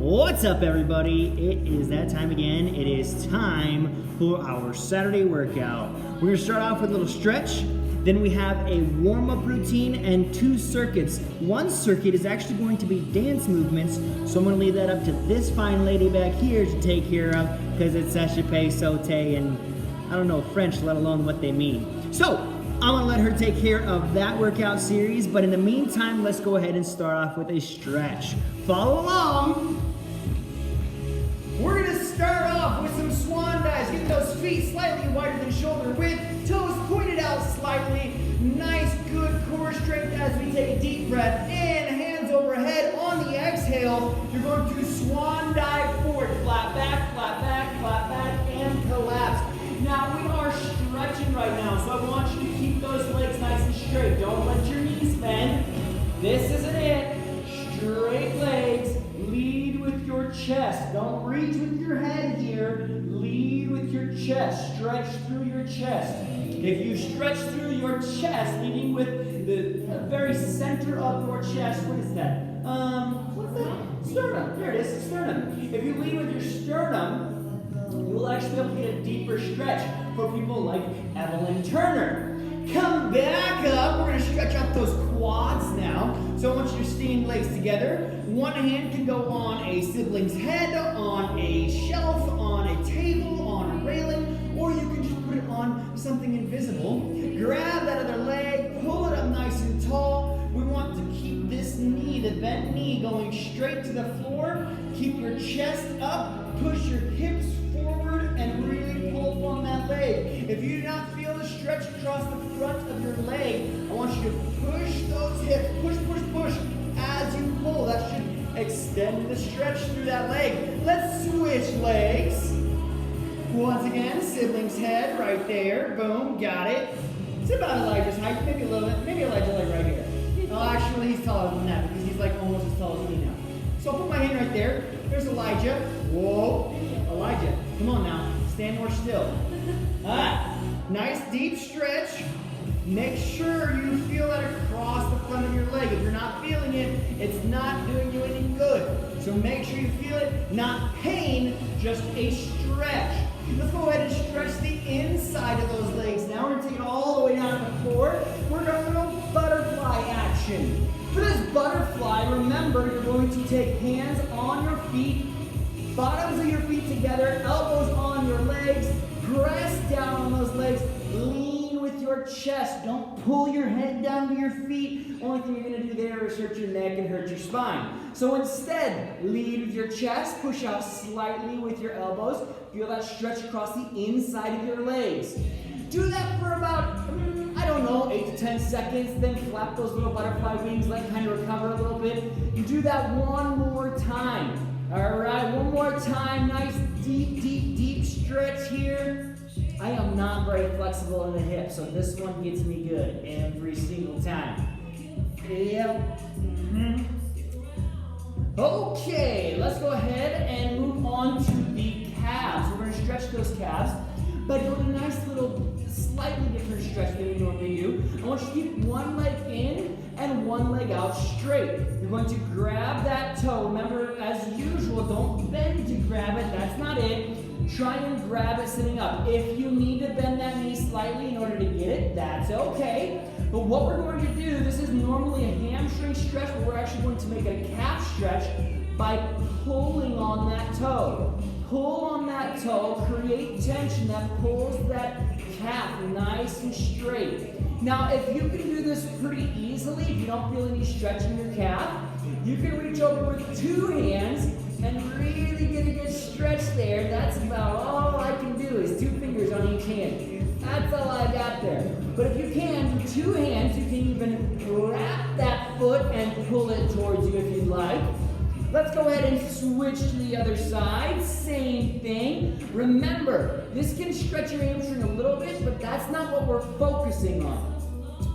What's up, everybody? It is that time again. It is time for our Saturday workout. We're going to start off with a little stretch. Then we have a warm-up routine and 2 circuits. One circuit is actually going to be dance movements, so I'm going to leave that up to this fine lady back here to take care of because it's sauté, sauté, and I don't know French, let alone what they mean. So I'm going to let her take care of that workout series, but in the meantime, let's go ahead and start off with a stretch. Follow along. We're going to start off with some swan dives. Get those feet slightly wider than shoulder width, toes pointed out slightly. Nice, good core strength as we take a deep breath in, hands overhead. On the exhale, you're going to swan dive forward, flat back, and collapse. Now we are stretching right now, so I want you to keep those legs nice and straight. Don't let your knees bend. This isn't it. Straight legs. Lead with your chest. Don't reach with your head here. Lead with your chest. Stretch through your chest. If you stretch through your chest, leading with the very center of your chest, what is that? What's that? Sternum. There it is, sternum. If you lead with your sternum, you'll actually be able to get a deeper stretch for people like Evelyn Turner. Come back up. We're going to stretch out those quads now. So I want you to stand legs together. One hand can go on a sibling's head, on a shelf, on a table, on a railing, or you can just put it on something invisible. Grab that other leg, pull it up nice and tall. We want to keep this knee, the bent knee, going straight to the floor. Keep your chest up, push your hips forward, and really pull up on that leg. If you do not feel the stretch across the front of your leg, I want you to push those hips, push as you pull. That should extend the stretch through that leg. Let's switch legs. Once again, sibling's head right there. Boom, got it. It's about Elijah's height, maybe a little bit, maybe Elijah like right here. Oh, actually he's taller than that because he's like almost as tall as me now. So I'll put my hand right there. There's Elijah. Whoa. Elijah, come on now. Stand more still. Nice deep stretch. Make sure you feel that across the front of your leg. If you're not feeling it, it's not doing you any good. So make sure you feel it. Not pain, just a stretch. Let's go ahead and stretch the inside of those legs. Now we're going to take it all the way down to the floor. We're going to go butterfly action. For this butterfly, remember you're going to take hands on your feet, bottoms of your feet together, elbows on your legs, press down on those legs, lean with your chest. Don't pull your head down to your feet. Only thing you're going to do there is hurt your neck and hurt your spine. So instead, lead with your chest, push out slightly with your elbows. Feel that stretch across the inside of your legs. Do that for about, 8 to 10 seconds, then flap those little butterfly wings, let it kind of recover a little bit. You do that one more time. All right, one more time. Nice deep stretch here. I am not very flexible in the hip, so this one gets me good every single time. Yep. Okay, let's go ahead and move on to the calves. We're going to stretch those calves by doing a nice little, slightly different stretch than we normally do. I want you to keep one leg in and one leg out straight. You're going to grab that toe. Remember, as usual, don't bend to grab it. That's not it. Try and grab it sitting up. If you need to bend that knee slightly in order to get it, that's okay. But what we're going to do, this is normally a hamstring stretch, but we're actually going to make it a calf stretch by pulling on that toe. Pull on that toe, create tension that pulls that calf nice and straight. Now, if you can do this pretty easily, if you don't feel any stretch in your calf, you can reach over with 2 hands and really get a good stretch there. That's about all I can do is 2 fingers on each hand. That's all I got there. But if you can, with 2 hands, you can even wrap that foot and pull it towards you if you'd like. Let's go ahead and switch to the other side. Same thing. Remember, this can stretch your hamstring a little bit, but that's not what we're focusing on.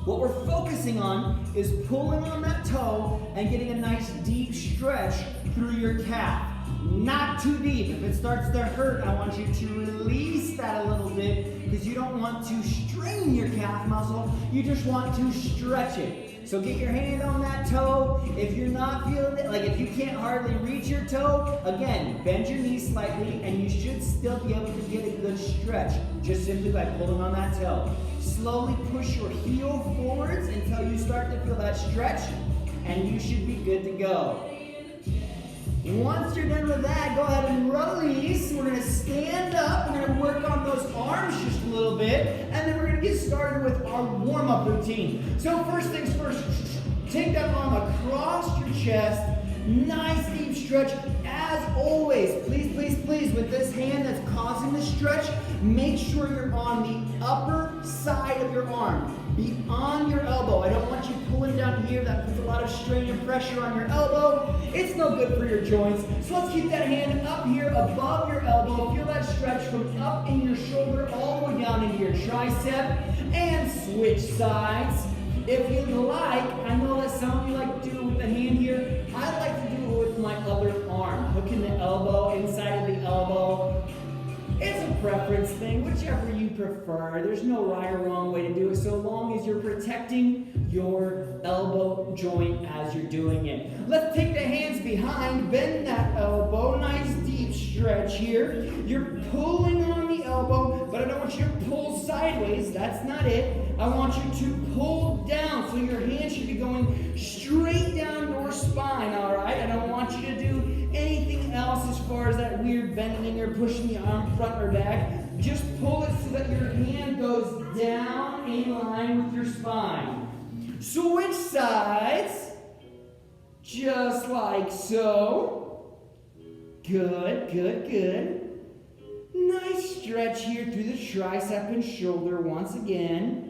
What we're focusing on is pulling on that toe and getting a nice deep stretch through your calf. Not too deep. If it starts to hurt, I want you to release that a little bit because you don't want to strain your calf muscle. You just want to stretch it. So get your hand on that toe. If you're not feeling it, like if you can't hardly reach your toe, again, bend your knee slightly and you should still be able to get a good stretch just simply by pulling on that toe. Slowly push your heel forwards until you start to feel that stretch and you should be good to go. Once you're done with that, go ahead and release. We're going to stand up. We're going to work on those arms just a little bit. And then we're going to get started with our warm-up routine. So first things first, take that arm across your chest. Nice deep stretch. As always, please, please, please, with this hand that's causing the stretch, make sure you're on the upper side of your arm. Beyond your elbow. I don't want you pulling down here. That puts a lot of strain and pressure on your elbow. It's no good for your joints. So let's keep that hand up here above your elbow. Feel that stretch from up in your shoulder all the way down into your tricep. And switch sides. If you'd like, I know that some of you like to do it with the hand here. I like to do it with my other arm. Hooking the elbow inside of the elbow. It's a preference thing, whichever you prefer. There's no right or wrong way to do it, so long as you're protecting your elbow joint as you're doing it. Let's take the hands behind, bend that elbow, nice deep stretch here. You're pulling on the elbow, but I don't want you to pull sideways. That's not it. I want you to pull down, so your hand should be going straight down your spine, all right? I don't want you to do anything else as far as that weird bending or pushing the arm front or back. Just pull it so that your hand goes down in line with your spine. Switch sides, just like so. Good, good, good. Nice stretch here through the tricep and shoulder once again.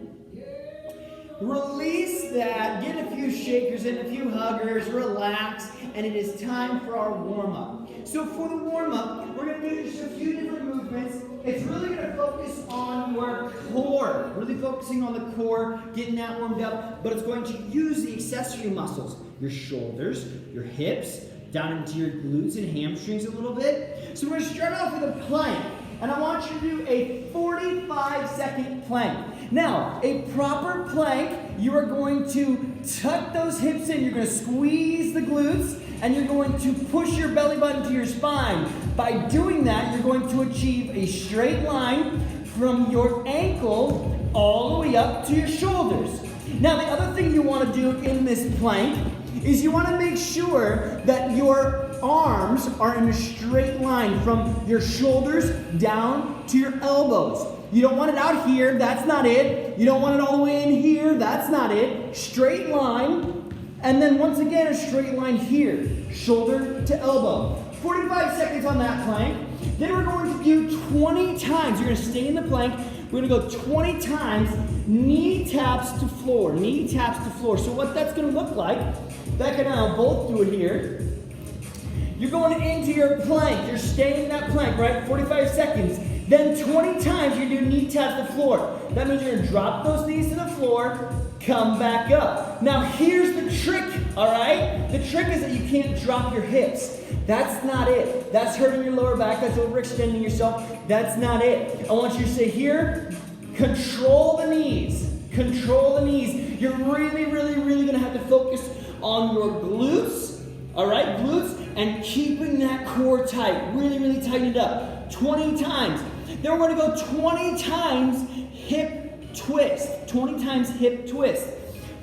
Release that, get a few shakers in, a few huggers, relax, and it is time for our warm-up. So for the warm-up, we're going to do just a few different movements. It's really going to focus on your core, really focusing on the core, getting that warmed up, but it's going to use the accessory muscles, your shoulders, your hips, down into your glutes and hamstrings a little bit. So we're going to start off with a plank, and I want you to do a 45-second plank. Now, a proper plank, you are going to tuck those hips in. You're going to squeeze the glutes, and you're going to push your belly button to your spine. By doing that, you're going to achieve a straight line from your ankle all the way up to your shoulders. Now, the other thing you want to do in this plank is you want to make sure that your arms are in a straight line from your shoulders down to your elbows. You don't want it out here, that's not it. You don't want it all the way in here, that's not it. Straight line, and then once again a straight line here, shoulder to elbow. 45 seconds on that plank. Then we're going to do 20 times. You're going to stay in the plank. We're going to go 20 times, knee taps to floor, knee taps to floor. So what that's going to look like, Beck and I will both do it here. You're going into your plank. You're staying in that plank, right? 45 seconds. Then 20 times you're doing knee taps to floor. That means you're going to drop those knees to the floor, come back up. Now here's the trick, all right? The trick is that you can't drop your hips. That's not it. That's hurting your lower back. That's overextending yourself. That's not it. I want you to stay here. Control the knees. Control the knees. You're really, really, really going to have to focus on your glutes, all right? Glutes, and keeping that core tight. Really, really tighten it up. 20 times. Then we're going to go 20 times hip twist. 20 times hip twist.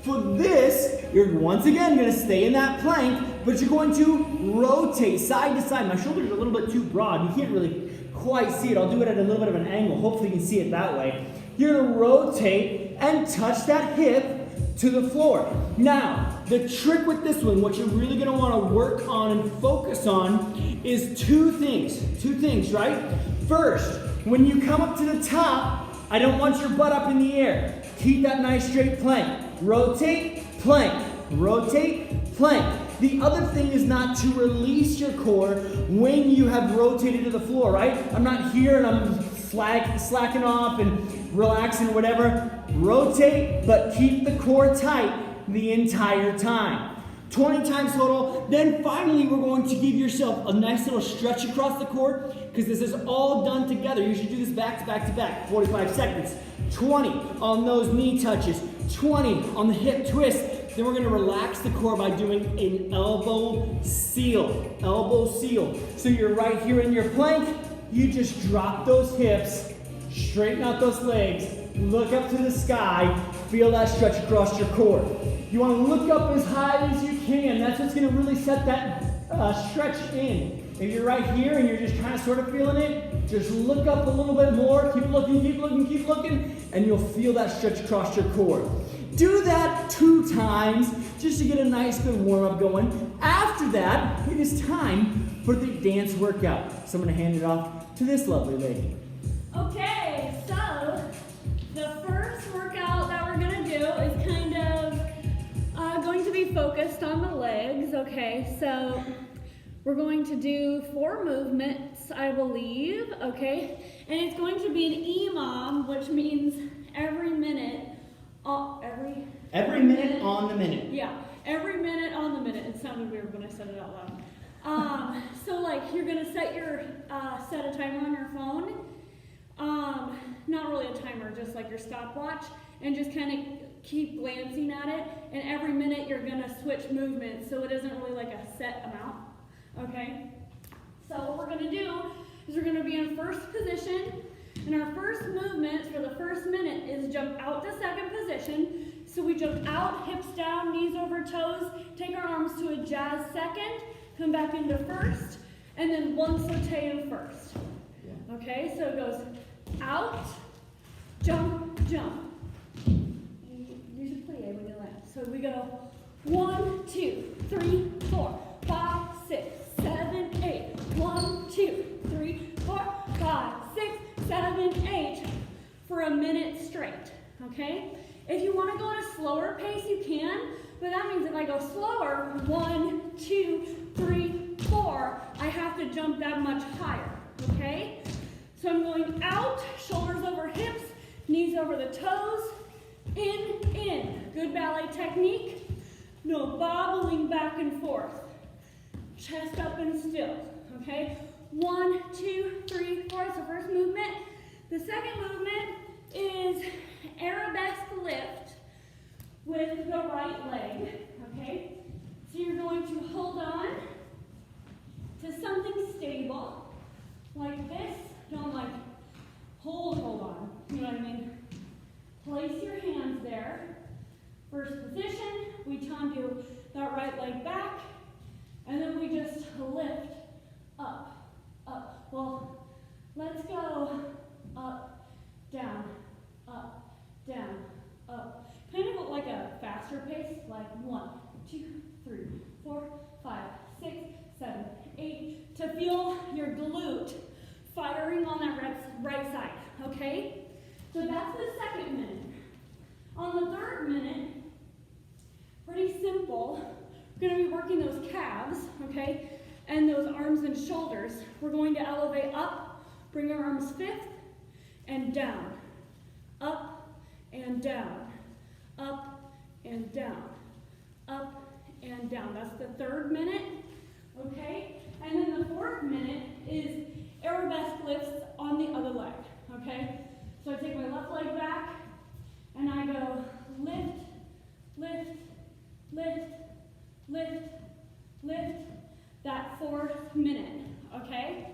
For this, you're once again going to stay in that plank, but you're going to rotate side to side. My shoulders are a little bit too broad. You can't really quite see it. I'll do it at a little bit of an angle. Hopefully you can see it that way. You're going to rotate and touch that hip to the floor. Now, the trick with this one, what you're really going to want to work on and focus on is two things. Two things, right? First, when you come up to the top, I don't want your butt up in the air. Keep that nice straight plank. Rotate, plank. Rotate, plank. The other thing is not to release your core when you have rotated to the floor, right? I'm not here and I'm slacking off and relaxing or whatever. Rotate, but keep the core tight the entire time. 20 times total. Then finally, we're going to give yourself a nice little stretch across the core because this is all done together. You should do this back to back to back. 45 seconds. 20 on those knee touches. 20 on the hip twist. Then we're gonna relax the core by doing an elbow seal. Elbow seal. So you're right here in your plank, you just drop those hips, straighten out those legs, look up to the sky, feel that stretch across your core. You wanna look up as high as you can. That's what's gonna really set that stretch in. If you're right here and you're just kind of sort of feeling it, just look up a little bit more, keep looking, keep looking, keep looking, and you'll feel that stretch across your core. Do that 2 times just to get a nice good warm up going. After that, it is time for the dance workout. So I'm gonna hand it off to this lovely lady. Okay, so the first workout that we're gonna do is kind of going to be focused on the legs, okay? So we're going to do 4 movements, I believe, okay? And it's going to be an EMOM, which means every minute, every minute on the minute. Yeah, every minute on the minute. It sounded weird when I said it out loud. So like you're gonna set a timer on your phone. Not really a timer, just like your stopwatch, and just kind of keep glancing at it. And every minute you're gonna switch movements, so it isn't really like a set amount. Okay, so what we're going to do is we're going to be in first position, and our first movement for the first minute is jump out to second position. So we jump out, hips down, knees over toes, take our arms to a jazz second, come back into first, and then 1 sauté in first. Okay, so it goes out, jump, jump. You should play it when you land. So we go 1, 2, 3, 4, 5, 6, 7, 8. 1, 2, 3, 4, 5, 6, 7, 8 for a minute straight, okay? If you want to go at a slower pace, you can, but that means if I go slower, 1, 2, 3, 4, I have to jump that much higher, okay? So I'm going out, shoulders over hips, knees over the toes, in. Good ballet technique. No bobbling back and forth. Chest up and still, okay? 1, 2, 3, 4, it's the first movement. The second movement is Arabesque lift with the right leg, okay? So you're going to hold on to something stable, like this. Don't like hold on, you know what I mean? Place your hands there. First position, we do that right leg back, and then we just lift up. Well, let's go up, down, up, kind of like a faster pace, like 1, 2, 3, 4, 5, 6, 7, 8, to feel your glute firing on that right side, okay? So that's the second minute. On the third minute, pretty simple, we're gonna be working those calves, okay? And those arms and shoulders. We're going to elevate up, bring our arms fifth, and down. Up and down. Up and down. Up and down. That's the third minute, okay? And then the fourth minute is Arabesque lifts on the other leg, okay? So I take my left leg back, and I go lift, lift, lift, lift, lift, that fourth minute, okay?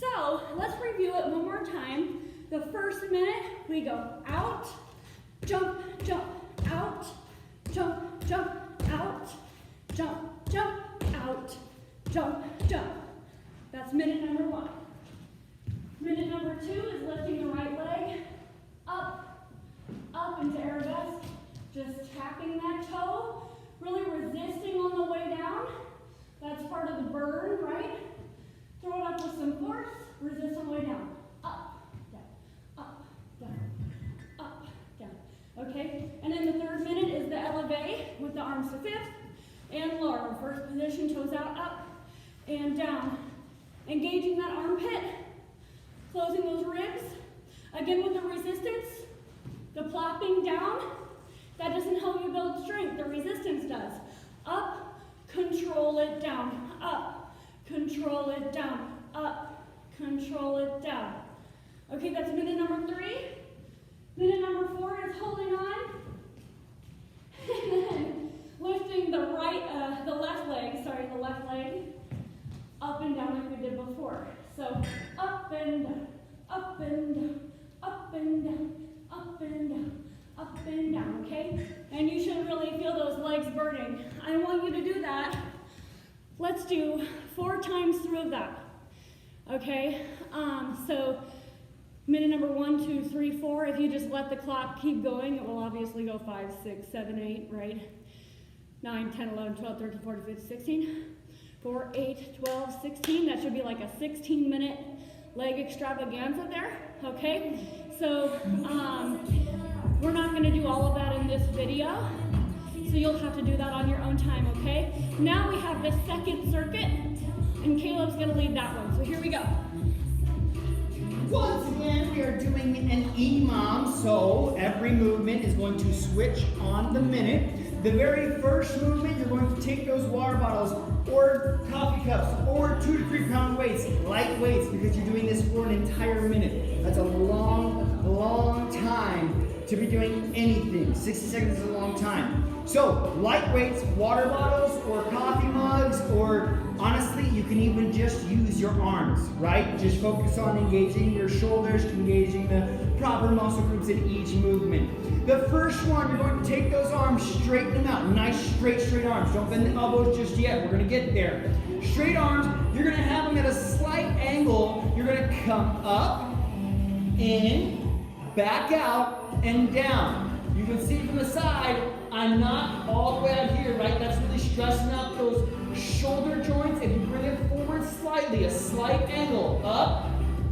So let's review it one more time. The first minute, we go out, jump, jump, out, jump, jump, out, jump, jump, out, jump, jump. That's minute number 1. Minute number 2 is lifting the right leg up, up into Arabesque, just tapping that toe, really resisting on the way down. That's part of the burn, right? Throw it up with some force, resist on the way down. Up, down, up, down, up, down. Okay? And then the third minute is the elevate with the arms to fifth and lower. First position, toes out, up and down. Engaging that armpit, closing those ribs. Again with the resistance, the plopping down, that doesn't help you build strength, the resistance does. Up, control it down, up, control it down, up, control it down. Okay, that's minute number 3. Minute number 4 is holding on. And then lifting the left leg up and down like we did before. So up and down, up and down, up and down, up and down, up and down, okay? And you should really feel those legs burning. I want you to do that. Let's do 4 times through that, okay? So minute number 1, 2, 3, 4. If you just let the clock keep going, it will obviously go 5, 6, 7, 8, right? 9, 10, 11, 12, 13, 14, 15, 16. 4, 8, 12, 16. That should be like a 16-minute leg extravaganza there, okay? So we're not going to do all of that in this video, so you'll have to do that on your own time, okay? Now we have the second circuit, and Caleb's going to lead that one. So here we go. Once again, we are doing an EMOM, so every movement is going to switch on the minute. The very first movement, you're going to take those water bottles or coffee cups or 2 to 3 pound weights, light weights, because you're doing this for an entire minute. That's a long, long time to be doing anything. 60 seconds is a long time. So light weights, water bottles or coffee mugs, or honestly, you can even just use your arms, right? Just focus on engaging your shoulders, engaging the proper muscle groups in each movement. The first one, you're going to take those arms, straighten them out. Nice straight arms. Don't bend the elbows just yet. We're going to get there. Straight arms, you're going to have them at a slight angle. You're going to come up, in, back out, and down. You can see from the side, I'm not all the way out here, right? That's really stressing out those shoulder joints. If you bring it forward slightly, a slight angle, up,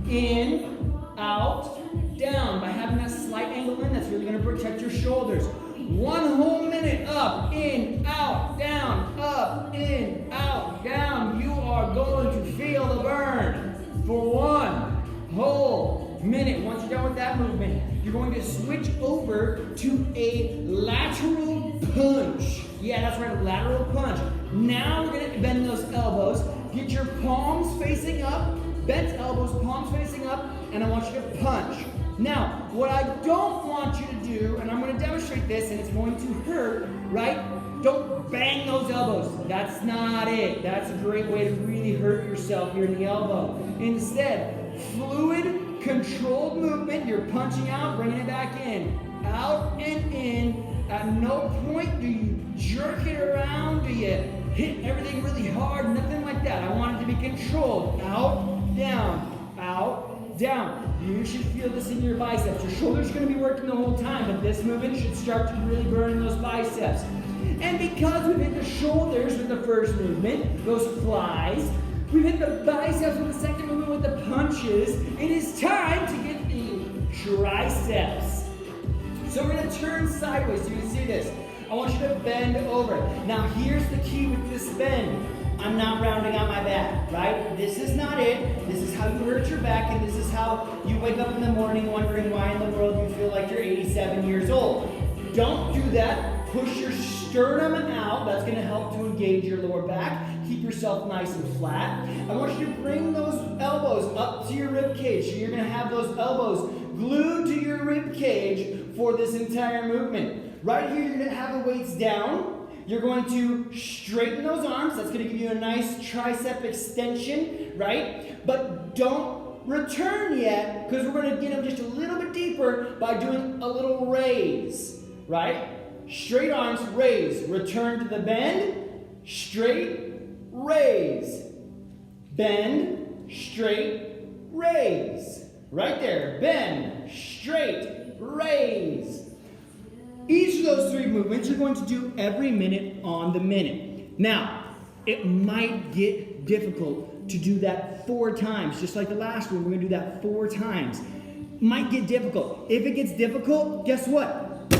in, out, down. By having that slight angle in, that's really going to protect your shoulders. 1 whole minute, up, in, out, down, up, in, out, down. You are going to feel the burn for 1 whole minute. Once you're done with that movement, you're going to switch over to a lateral punch. Yeah, that's right, a lateral punch. Now we're going to bend those elbows. Get your palms facing up, bent elbows, palms facing up, and I want you to punch. Now, what I don't want you to do, and I'm going to demonstrate this, and it's going to hurt, right? Don't bang those elbows. That's not it. That's a great way to really hurt yourself here in the elbow. Instead, fluid, controlled movement. You're punching out, bringing it back in. Out and in. At no point do you jerk it around. Do you hit everything really hard? Nothing like that. I want it to be controlled. Out, down. You should feel this in your biceps. Your shoulders are going to be working the whole time, but this movement should start to really burn those biceps. And because we've hit the shoulders with the first movement, those flies, we've hit the biceps with the second movement with the punches, it is time to get the triceps. So we're going to turn sideways so you can see this. I want you to bend over. Now here's the key with this bend. I'm not rounding out my back, right? This is not it. This is how you hurt your back, and this is how you wake up in the morning wondering why in the world you feel like you're 87 years old. Don't do that. Push your sternum out. That's going to help to engage your lower back. Keep yourself nice and flat. I want you to bring those elbows up to your rib cage. So you're going to have those elbows glued to your rib cage for this entire movement. Right here, you're going to have the weights down. You're going to straighten those arms. That's going to give you a nice tricep extension, right? But don't return yet, because we're going to get them just a little bit deeper by doing a little raise, right? Straight arms, raise. Return to the bend, straight, raise. Bend, straight, raise. Right there. Bend, straight, raise. Each of those 3 movements you're going to do every minute on the minute. Now, it might get difficult to do that 4 times, just like the last one. We're going to do that 4 times. Might get difficult. If it gets difficult, guess what?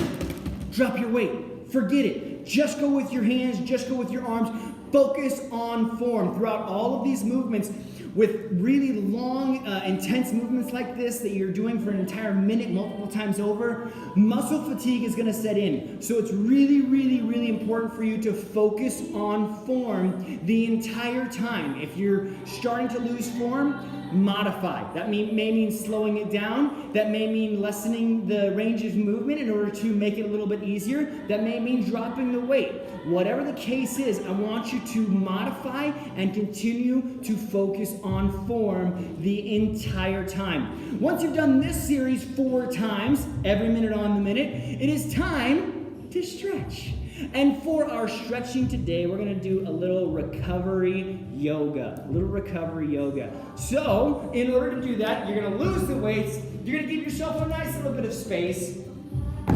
Drop your weight. Forget it. Just go with your hands. Just go with your arms. focus on form throughout all of these movements. With really long, intense movements like this that you're doing for an entire minute multiple times over, muscle fatigue is going to set in. So it's really, really, really important for you to focus on form the entire time. If you're starting to lose form, modify. That may mean slowing it down. That may mean lessening the range of movement in order to make it a little bit easier. That may mean dropping the weight. Whatever the case is, I want you to modify and continue to focus on form the entire time. Once you've done this series 4 times, every minute on the minute, it is time to stretch. And for our stretching today, we're going to do a little recovery yoga. So, in order to do that, you're going to lose the weights. You're going to give yourself a nice little bit of space.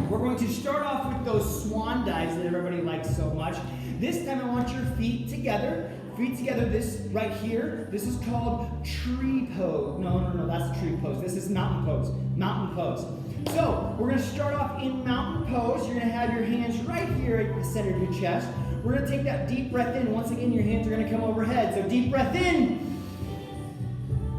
We're going to start off with those swan dives that everybody likes so much. This time I want your feet together. This right here, this is called tree pose. No, that's a tree pose. This is mountain pose. So, we're going to start off in mountain pose. You're going to have your hands right here at the center of your chest. We're going to take that deep breath in. Once again, your hands are going to come overhead. So, deep breath in.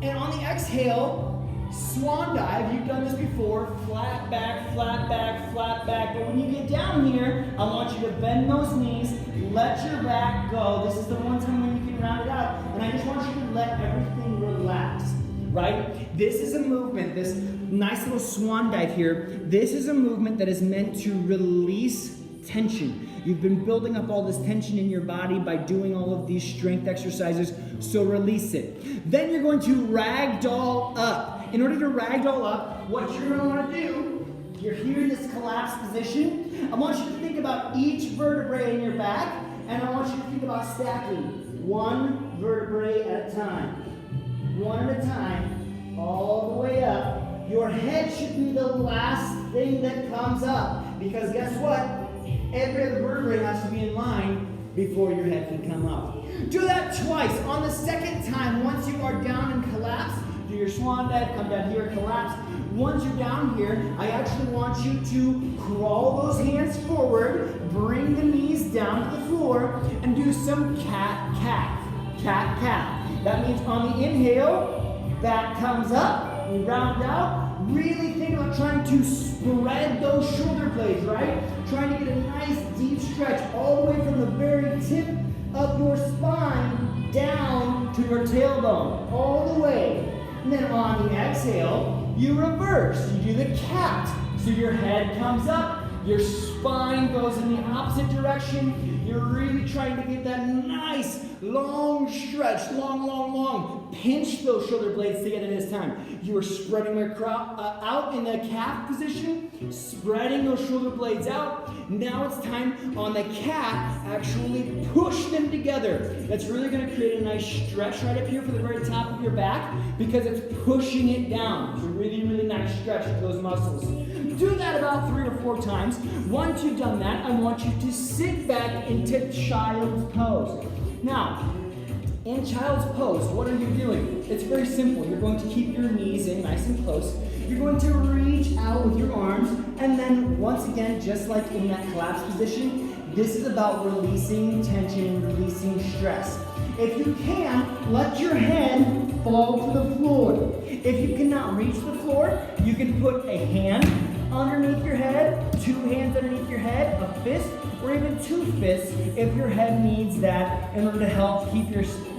And on the exhale, swan dive. You've done this before. Flat back, flat back, flat back. But when you get down here, I want you to bend those knees. Let your back go. This is the one time when you can round it out. And I just want you to let everything relax. Right? This is a movement, this nice little swan dive here. This is a movement that is meant to release tension. You've been building up all this tension in your body by doing all of these strength exercises, so release it. Then you're going to ragdoll up. In order to ragdoll up, what you're going to want to do, you're here in this collapsed position. I want you to think about each vertebrae in your back, and I want you to think about stacking one vertebrae at a time. One at a time, all the way up. Your head should be the last thing that comes up. Because guess what? Every other vertebrae has to be in line before your head can come up. Do that twice. On the second time, once you are down and collapse, do your swan dive, come down here, collapse. Once you're down here, I actually want you to crawl those hands forward, bring the knees down to the floor, and do some cat-calf. Cat-calf. That means on the inhale, back comes up, we round out. Really think about trying to spread those shoulder blades, right? Trying to get a nice deep stretch all the way from the very tip of your spine down to your tailbone, all the way. And then on the exhale, you reverse. You do the cat. So your head comes up, your spine goes in the opposite direction. You're really trying to get that nice long stretch, long. Pinch those shoulder blades together this time. You are spreading out in the calf position, spreading those shoulder blades out. Now it's time on the cat, actually push them together. That's really going to create a nice stretch right up here for the very top of your back because it's pushing it down. It's a really, really nice stretch of those muscles. Do that about 3 or 4 times. Once you've done that, I want you to sit back into child's pose. Now, in child's pose, what are you doing? It's very simple. You're going to keep your knees in nice and close. You're going to reach out with your arms, and then once again, just like in that collapsed position, this is about releasing tension, releasing stress. If you can, let your head fall to the floor. If you cannot reach the floor, you can put a hand underneath your head, 2 hands underneath your head, a fist, or even 2 fists if your head needs that in order to help keep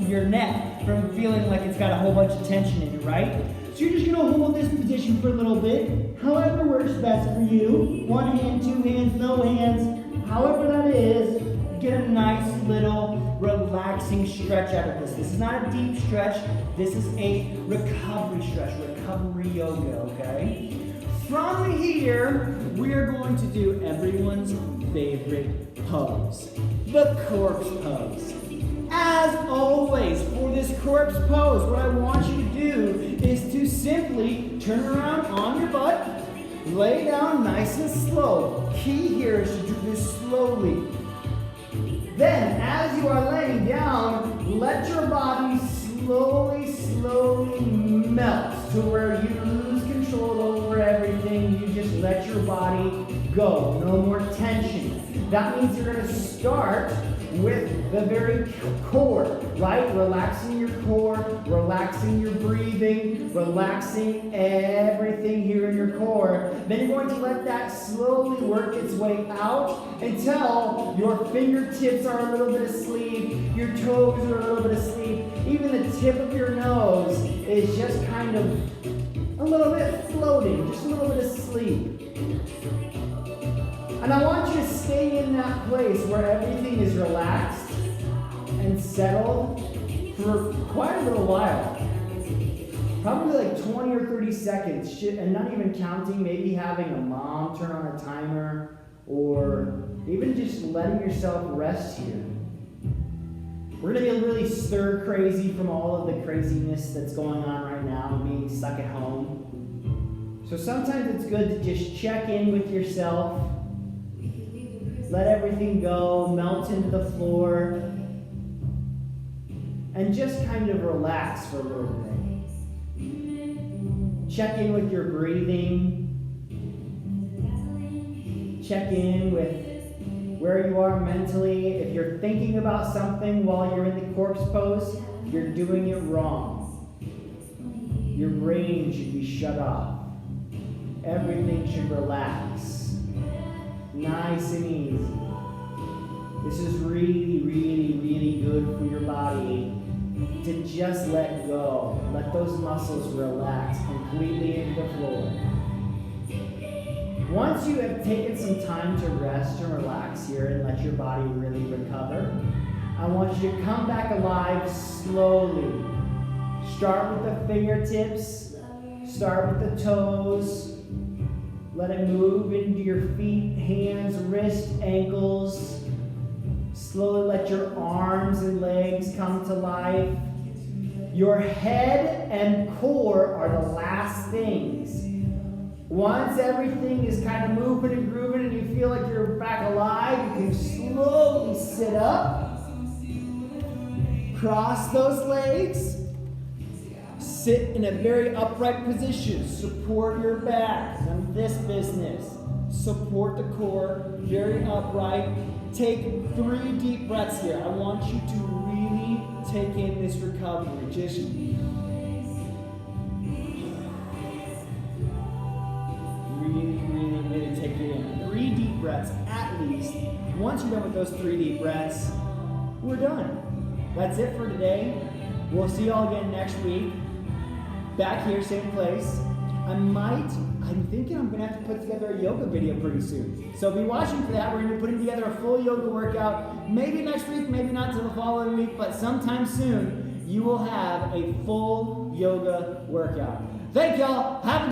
your neck from feeling like it's got a whole bunch of tension in it, right? So you're just going to hold this position for a little bit, however works best for you. 1 hand, 2 hands, no hands, however that is, get a nice little relaxing stretch out of this. This is not a deep stretch, this is a recovery stretch, recovery yoga, okay? From here, we are going to do everyone's favorite pose, the corpse pose. As always, for this corpse pose, what I want you to do is to simply turn around on your butt, lay down nice and slow. Key here is to do this slowly. Then, as you are laying down, let your body slowly melt to where you lose control over everything. You just let your body go. No more tension. That means you're going to start with the very core, right? Relaxing your core, relaxing your breathing, relaxing everything here in your core. Then you're going to let that slowly work its way out until your fingertips are a little bit asleep, your toes are a little bit asleep, even the tip of your nose is just kind of a little bit floating, just a little bit asleep. And I want you to stay in that place where everything is relaxed and settled for quite a little while. Probably like 20 or 30 seconds, and not even counting, maybe having a mom turn on a timer, or even just letting yourself rest here. We're gonna get really stir crazy from all of the craziness that's going on right now and being stuck at home. So sometimes it's good to just check in with yourself, let everything go, melt into the floor, and just kind of relax for a little bit. Check in with your breathing. Check in with where you are mentally. If you're thinking about something while you're in the corpse pose, you're doing it wrong. Your brain should be shut off. Everything should relax. Nice and easy. This is really, really, really good for your body to just let go. Let those muscles relax completely into the floor. Once you have taken some time to rest and relax here and let your body really recover, I want you to come back alive slowly. Start with the fingertips, start with the toes. Let it move into your feet, hands, wrists, ankles. Slowly let your arms and legs come to life. Your head and core are the last things. Once everything is kind of moving and grooving and you feel like you're back alive, you can slowly sit up. Cross those legs. Sit in a very upright position. Support your back. None of this business. Support the core. Very upright. Take 3 deep breaths here. I want you to really take in this recovery. Just really take it in. 3 deep breaths at least. Once you're done with those 3 deep breaths, we're done. That's it for today. We'll see y'all again next week. Back here, same place. I'm thinking I'm gonna have to put together a yoga video pretty soon. So be watching for that. We're gonna be putting together a full yoga workout. Maybe next week, maybe not till the following week, but sometime soon, you will have a full yoga workout. Thank y'all. Have a